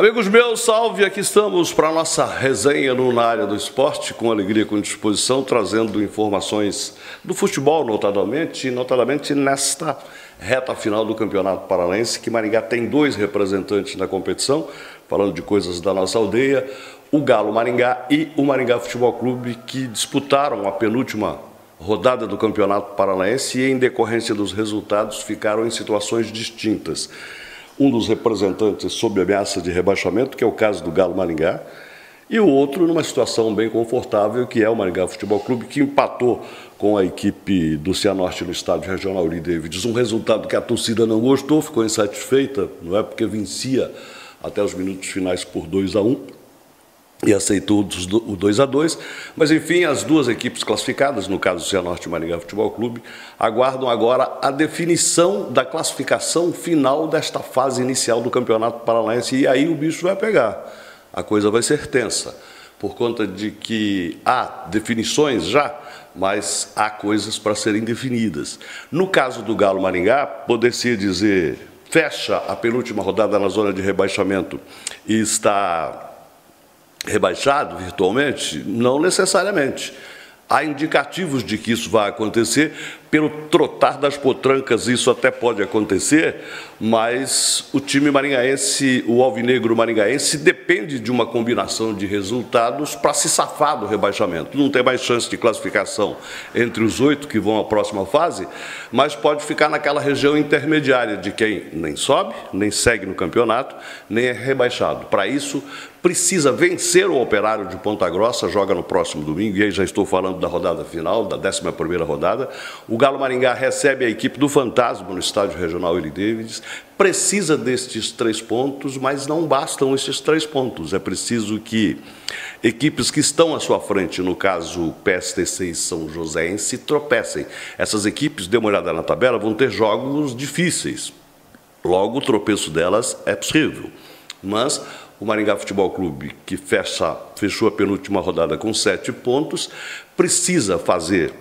Amigos meus, salve! Aqui estamos para a nossa resenha na área do esporte, com alegria, com disposição, trazendo informações do futebol, notadamente nesta reta final do Campeonato Paranaense, que Maringá tem 2 representantes na competição, falando de coisas da nossa aldeia, o Galo Maringá e o Maringá Futebol Clube, que disputaram a penúltima rodada do Campeonato Paranaense e, em decorrência dos resultados, ficaram em situações distintas. Um dos representantes sob ameaça de rebaixamento, que é o caso do Galo Maringá, e o outro numa situação bem confortável, que é o Maringá Futebol Clube, que empatou com a equipe do Cianorte no estádio regional Willie Davids. Um resultado que a torcida não gostou, ficou insatisfeita, não é porque vencia até os minutos finais por 2-1 e aceitou o 2-2, mas enfim, as duas equipes classificadas, no caso do Cianorte e Maringá Futebol Clube, aguardam agora a definição da classificação final desta fase inicial do Campeonato Paranaense, e aí o bicho vai pegar, a coisa vai ser tensa, por conta de que há definições já, mas há coisas para serem definidas. No caso do Galo Maringá, poder-se dizer, fecha a penúltima rodada na zona de rebaixamento e está rebaixado virtualmente? Não necessariamente. Há indicativos de que isso vai acontecer, pelo trotar das potrancas isso até pode acontecer, mas o time maringaense, o alvinegro maringaense, depende de uma combinação de resultados para se safar do rebaixamento. Não tem mais chance de classificação entre os 8 que vão à próxima fase, mas pode ficar naquela região intermediária de quem nem sobe, nem segue no campeonato, nem é rebaixado. Para isso, precisa vencer o Operário de Ponta Grossa, joga no próximo domingo, e aí já estou falando da rodada final, da 11ª rodada. O Galo Maringá recebe a equipe do Fantasma no estádio regional Willie Davids, precisa destes 3 pontos, mas não bastam estes 3 pontos, é preciso que equipes que estão à sua frente, no caso PSTC e São Joséense, tropecem. Essas equipes, dê uma olhada na tabela, vão ter jogos difíceis, logo o tropeço delas é possível, mas o Maringá Futebol Clube, que fechou a penúltima rodada com 7 pontos, precisa fazer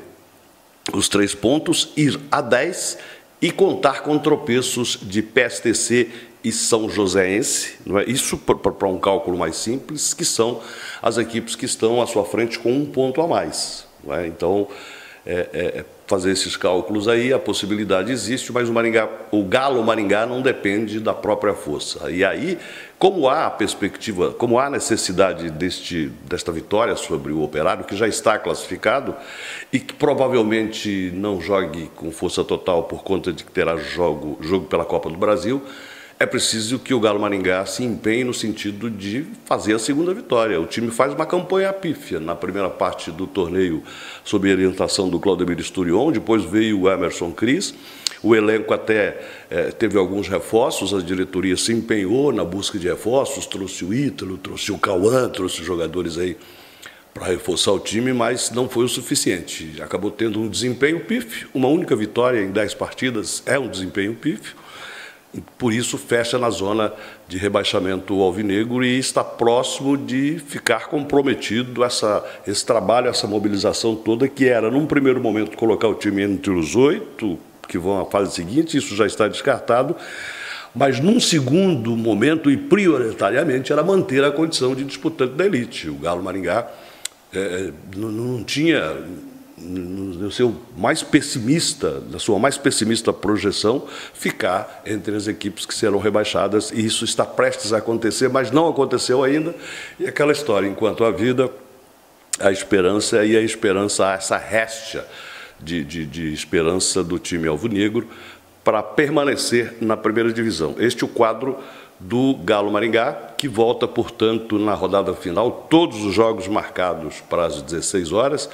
os 3 pontos, ir a 10 e contar com tropeços de PSTC e São Joséense, não é? Isso para um cálculo mais simples, que são as equipes que estão à sua frente com 1 ponto a mais, não é? Então, fazer esses cálculos aí, a possibilidade existe, mas o Galo Maringá não depende da própria força. E aí, como há a perspectiva, como há a necessidade desta vitória sobre o Operário, que já está classificado e que provavelmente não jogue com força total por conta de que terá jogo pela Copa do Brasil, é preciso que o Galo Maringá se empenhe no sentido de fazer a segunda vitória. O time faz uma campanha pífia na primeira parte do torneio, sob a orientação do Claudemir Sturion, depois veio o Emerson Cris. O elenco até teve alguns reforços, a diretoria se empenhou na busca de reforços, trouxe o Ítalo, trouxe o Cauã, trouxe jogadores aí para reforçar o time, mas não foi o suficiente. Acabou tendo um desempenho pífio, uma única vitória em 10 partidas é um desempenho pífio. Por isso, fecha na zona de rebaixamento alvinegro e está próximo de ficar comprometido esse trabalho, essa mobilização toda, que era, num primeiro momento, colocar o time entre os 8, que vão à fase seguinte, isso já está descartado, mas num segundo momento, e prioritariamente, era manter a condição de disputante da elite. O Galo Maringá não tinha, no seu mais pessimista, na sua mais pessimista projeção, ficar entre as equipes que serão rebaixadas, e isso está prestes a acontecer, mas não aconteceu ainda, e aquela história, enquanto há vida, a esperança, e a esperança, essa réstia de esperança do time alvinegro para permanecer na primeira divisão. Este é o quadro do Galo Maringá, que volta, portanto, na rodada final, todos os jogos marcados para as 16 horas,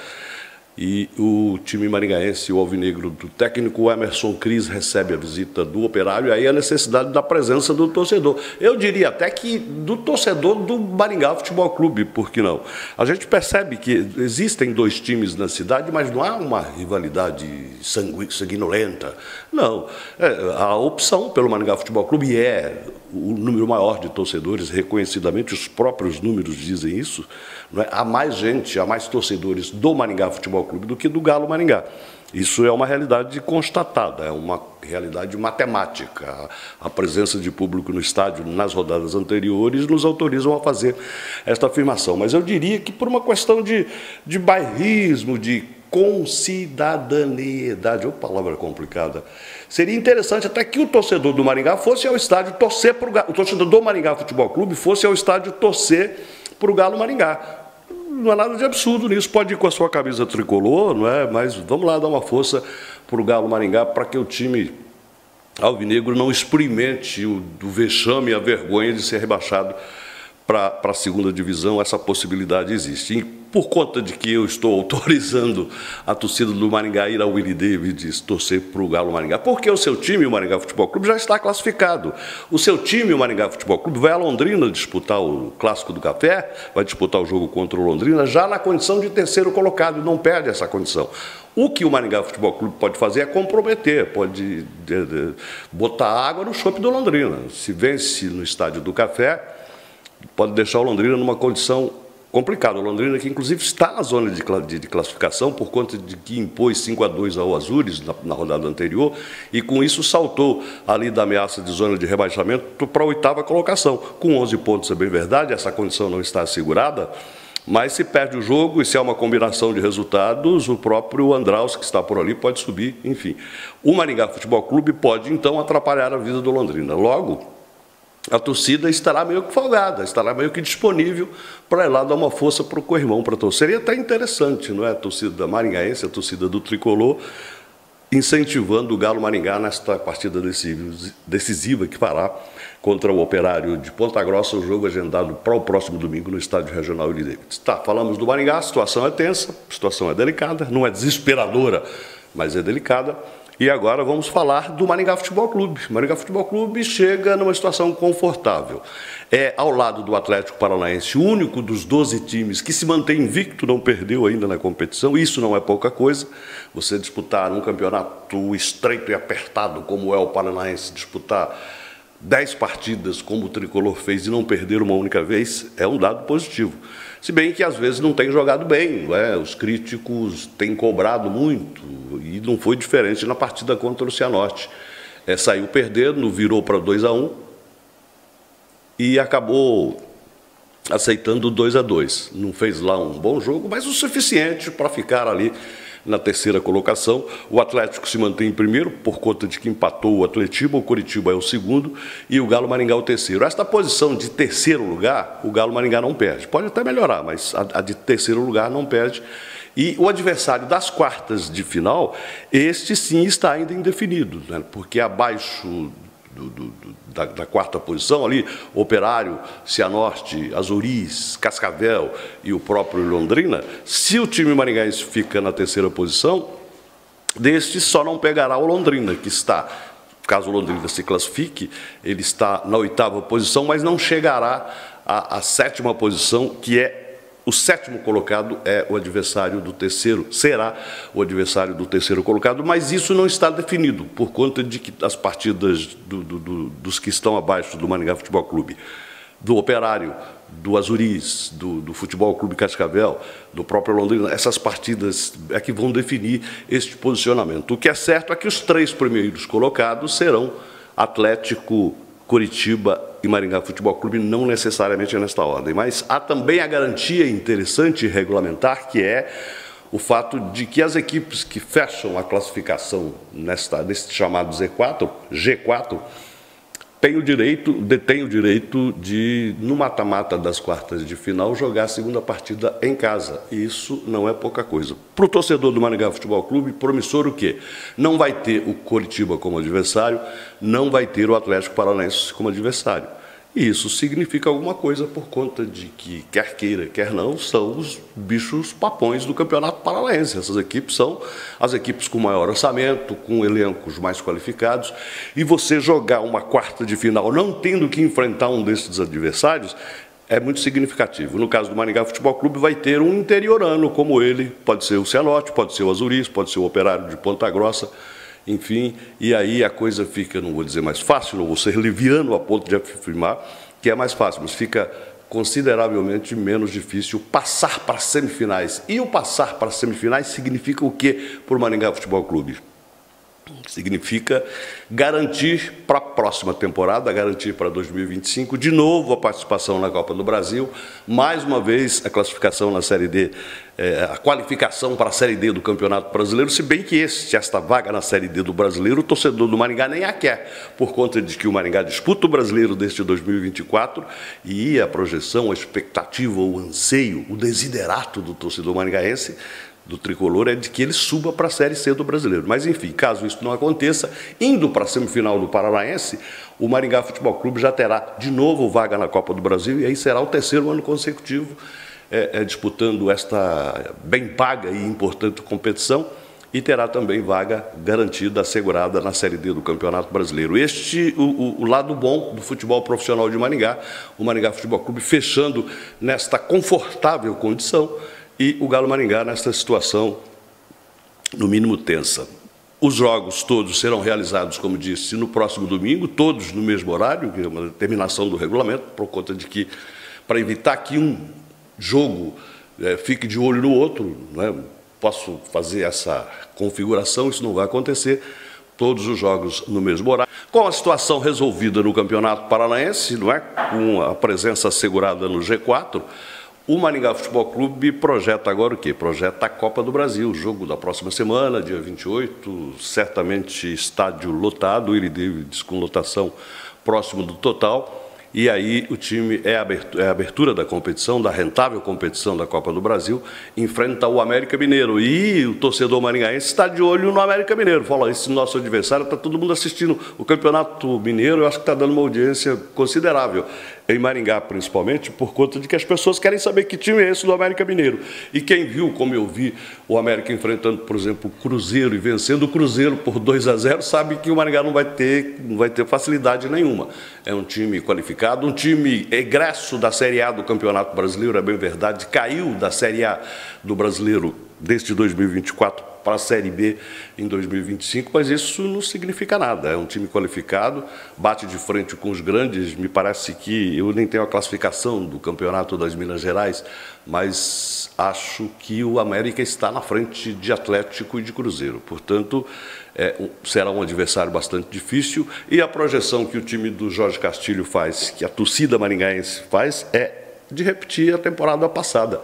e o time maringaense, o alvinegro do técnico Emerson Cris, recebe a visita do Operário, e aí a necessidade da presença do torcedor. Eu diria até que do torcedor do Maringá Futebol Clube, por que não? A gente percebe que existem 2 times na cidade, mas não há uma rivalidade sanguinolenta. Não. A opção pelo Maringá Futebol Clube o número maior de torcedores, reconhecidamente, os próprios números dizem isso, não é? Há mais gente, há mais torcedores do Maringá Futebol Clube do que do Galo Maringá. Isso é uma realidade constatada, é uma realidade matemática. A presença de público no estádio nas rodadas anteriores nos autorizam a fazer esta afirmação. Mas eu diria que por uma questão de bairrismo, de concidadaniedade, ou palavra complicada, seria interessante até que o torcedor do Maringá fosse ao estádio torcer para o torcedor do Maringá Futebol Clube fosse ao estádio torcer para o Galo Maringá. Não há nada de absurdo nisso, pode ir com a sua camisa tricolor, não é? Mas vamos lá dar uma força para o Galo Maringá para que o time alvinegro não experimente o vexame e a vergonha de ser rebaixado para a segunda divisão. Essa possibilidade existe. E por conta de que eu estou autorizando a torcida do Maringá a ir ao Willie Davids torcer para o Galo Maringá, porque o seu time, o Maringá Futebol Clube, já está classificado. O seu time, o Maringá Futebol Clube, vai a Londrina disputar o Clássico do Café, vai disputar o jogo contra o Londrina, já na condição de terceiro colocado, e não perde essa condição. O que o Maringá Futebol Clube pode fazer é comprometer, pode botar água no chope do Londrina. Se vence no Estádio do Café, pode deixar o Londrina numa condição complicada. O Londrina, que inclusive está na zona de classificação, por conta de que impôs 5-2 ao Azures na rodada anterior, e com isso saltou ali da ameaça de zona de rebaixamento para a 8ª colocação. Com 11 pontos, é bem verdade, essa condição não está assegurada, mas se perde o jogo e se há uma combinação de resultados, o próprio Andraus, que está por ali, pode subir, enfim. O Maringá Futebol Clube pode, então, atrapalhar a vida do Londrina. Logo, a torcida estará meio que folgada, estará meio que disponível para ir lá dar uma força para o co-irmão, para torcer. Seria até interessante, não é? A torcida maringaense, a torcida do Tricolor, incentivando o Galo Maringá nesta partida decisiva que fará contra o Operário de Ponta Grossa, o jogo agendado para o próximo domingo no Estádio Regional Willie Davids. Tá, falamos do Maringá, a situação é tensa, a situação é delicada, não é desesperadora, mas é delicada. E agora vamos falar do Maringá Futebol Clube. O Maringá Futebol Clube chega numa situação confortável. É ao lado do Atlético Paranaense, o único dos 12 times que se mantém invicto, não perdeu ainda na competição. Isso não é pouca coisa. Você disputar um campeonato estreito e apertado como é o Paranaense, disputar 10 partidas como o Tricolor fez e não perder uma única vez, é um dado positivo. Se bem que às vezes não tem jogado bem, não é? Os críticos têm cobrado muito e não foi diferente na partida contra o Cianorte. Saiu perdendo, virou para 2-1 e acabou aceitando 2-2. Não fez lá um bom jogo, mas o suficiente para ficar ali na terceira colocação. O Atlético se mantém em primeiro, por conta de que empatou o Atletiba, o Coritiba é o segundo e o Galo Maringá o terceiro. Esta posição de terceiro lugar, o Galo Maringá não perde. Pode até melhorar, mas a de terceiro lugar não perde. E o adversário das quartas de final, este sim está ainda indefinido, né? Porque abaixo da quarta posição ali, Operário, Cianorte, Azures, Cascavel e o próprio Londrina, se o time maringaense fica na terceira posição, deste só não pegará o Londrina, que está, caso o Londrina se classifique, ele está na 8ª posição, mas não chegará à 7ª posição, que é o 7º colocado é o adversário do terceiro, será o adversário do terceiro colocado, mas isso não está definido, por conta de que as partidas dos que estão abaixo do Maringá Futebol Clube, do Operário, do Azures, do Futebol Clube Cascavel, do próprio Londrina, essas partidas é que vão definir este posicionamento. O que é certo é que os 3 primeiros colocados serão Atlético, Coritiba e Maringá Futebol Clube, não necessariamente nesta ordem, mas há também a garantia interessante e regulamentar, que é o fato de que as equipes que fecham a classificação nesse chamado G4, detêm o direito de, no mata-mata das quartas de final, jogar a segunda partida em casa. E isso não é pouca coisa. Para o torcedor do Maringá Futebol Clube, promissor o quê? Não vai ter o Coritiba como adversário, não vai ter o Atlético Paranaense como adversário. E isso significa alguma coisa por conta de que, quer queira, quer não, são os bichos papões do Campeonato Paranaense. Essas equipes são as equipes com maior orçamento, com elencos mais qualificados, e você jogar uma quarta de final não tendo que enfrentar um desses adversários é muito significativo. No caso do Maringá Futebol Clube, vai ter um interiorano como ele, pode ser o Cianorte, pode ser o Azures, pode ser o Operário de Ponta Grossa, enfim, e aí a coisa fica, não vou dizer mais fácil, não vou ser liviano a ponto de afirmar que é mais fácil, mas fica consideravelmente menos difícil passar para as semifinais. E o passar para as semifinais significa o quê para o Maringá Futebol Clube? Significa garantir para a próxima temporada, garantir para 2025, de novo a participação na Copa do Brasil, mais uma vez a classificação na Série D, a qualificação para a Série D do Campeonato Brasileiro, se bem que esta vaga na Série D do Brasileiro, o torcedor do Maringá nem a quer, por conta de que o Maringá disputa o Brasileiro deste 2024 e a projeção, a expectativa, o anseio, o desiderato do torcedor maringaense, do tricolor, é de que ele suba para a Série C do Brasileiro. Mas, enfim, caso isso não aconteça, indo para a semifinal do Paranaense, o Maringá Futebol Clube já terá de novo vaga na Copa do Brasil e aí será o terceiro ano consecutivo disputando esta bem paga e importante competição e terá também vaga garantida, assegurada na Série D do Campeonato Brasileiro. O lado bom do futebol profissional de Maringá, o Maringá Futebol Clube fechando nesta confortável condição, e o Galo Maringá nesta situação, no mínimo, tensa. Os jogos todos serão realizados, como disse, no próximo domingo, todos no mesmo horário, que é uma determinação do regulamento, por conta de que, para evitar que um jogo fique de olho no outro, né, posso fazer essa configuração, isso não vai acontecer, todos os jogos no mesmo horário. Com a situação resolvida no Campeonato Paranaense, não é, com a presença assegurada no G4, o Maringá Futebol Clube projeta agora o quê? Projeta a Copa do Brasil, o jogo da próxima semana, dia 28, certamente estádio lotado, Willie Davids com lotação próximo do total. E aí o time é a abertura da competição, da rentável competição da Copa do Brasil, enfrenta o América Mineiro. E o torcedor maringaense está de olho no América Mineiro. Fala, esse nosso adversário, está todo mundo assistindo o Campeonato Mineiro, eu acho que está dando uma audiência considerável. Em Maringá, principalmente, por conta de que as pessoas querem saber que time é esse do América Mineiro. E quem viu, como eu vi, o América enfrentando, por exemplo, o Cruzeiro e vencendo o Cruzeiro por 2-0, sabe que o Maringá não vai ter facilidade nenhuma. É um time qualificado, um time egresso da Série A do Campeonato Brasileiro, é bem verdade, caiu da Série A do Brasileiro desde 2024 para a Série B em 2025, mas isso não significa nada. É um time qualificado, bate de frente com os grandes. Me parece que eu nem tenho a classificação do Campeonato das Minas Gerais, mas acho que o América está na frente de Atlético e de Cruzeiro. Portanto, será um adversário bastante difícil e a projeção que o time do Jorge Castilho faz, que a torcida maringaense faz, é de repetir a temporada passada,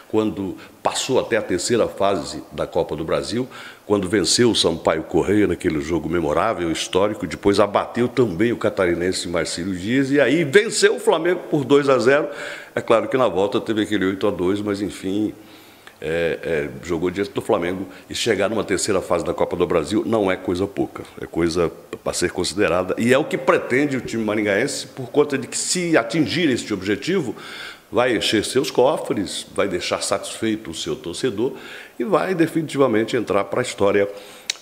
quando passou até a terceira fase da Copa do Brasil, quando venceu o Sampaio Corrêa naquele jogo memorável, histórico, depois abateu também o catarinense Marcílio Dias e aí venceu o Flamengo por 2-0. É claro que na volta teve aquele 8-2, mas enfim, jogou diante do Flamengo e chegar numa terceira fase da Copa do Brasil não é coisa pouca, é coisa para ser considerada e é o que pretende o time maringaense, por conta de que se atingir este objetivo, vai encher seus cofres, vai deixar satisfeito o seu torcedor e vai definitivamente entrar para a história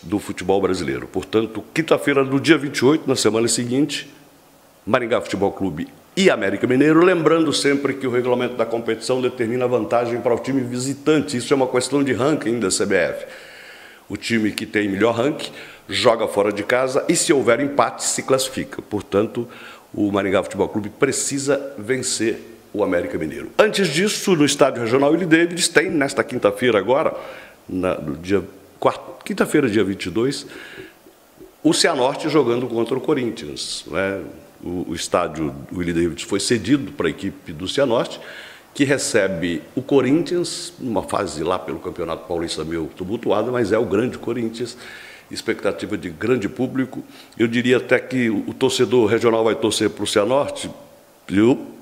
do futebol brasileiro. Portanto, quinta-feira do dia 28, na semana seguinte, Maringá Futebol Clube e América Mineiro, lembrando sempre que o regulamento da competição determina vantagem para o time visitante, isso é uma questão de ranking da CBF. O time que tem melhor ranking joga fora de casa e, se houver empate, se classifica. Portanto, o Maringá Futebol Clube precisa vencer o América Mineiro. Antes disso, no Estádio Regional Willie Davids, tem nesta quinta-feira agora, quinta-feira, dia 22, o Cianorte jogando contra o Corinthians, né? O estádio Willie Davids foi cedido para a equipe do Cianorte, que recebe o Corinthians, numa fase lá pelo Campeonato Paulista meio tumultuada, mas é o grande Corinthians, expectativa de grande público. Eu diria até que o torcedor regional vai torcer para o Cianorte.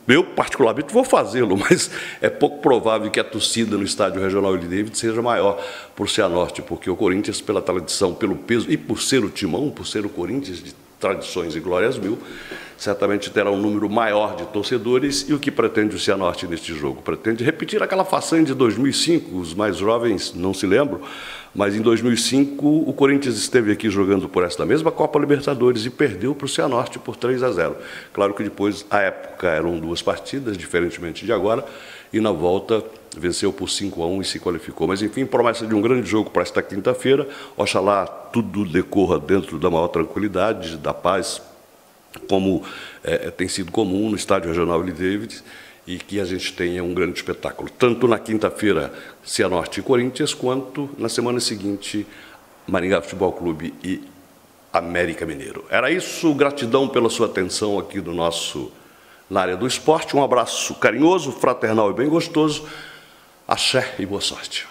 Eu, particularmente, vou fazê-lo, mas é pouco provável que a torcida no Estádio Regional Willie Davids seja maior por Cianorte, porque o Corinthians, pela tradição, pelo peso e por ser o timão, por ser o Corinthians de tradições e glórias mil, certamente terá um número maior de torcedores. E o que pretende o Cianorte neste jogo? Pretende repetir aquela façanha de 2005, os mais jovens não se lembram, mas em 2005 o Corinthians esteve aqui jogando por esta mesma Copa Libertadores e perdeu para o Cianorte por 3-0. Claro que depois, à época, eram 2 partidas, diferentemente de agora, e na volta venceu por 5-1 e se qualificou. Mas, enfim, promessa de um grande jogo para esta quinta-feira. Oxalá tudo decorra dentro da maior tranquilidade, da paz, como tem sido comum no Estádio Regional Willie Davids, e que a gente tenha um grande espetáculo, tanto na quinta-feira, Cianorte e Corinthians, quanto na semana seguinte, Maringá Futebol Clube e América Mineiro. Era isso, gratidão pela sua atenção aqui na área do esporte. Um abraço carinhoso, fraternal e bem gostoso. Axé e boa sorte.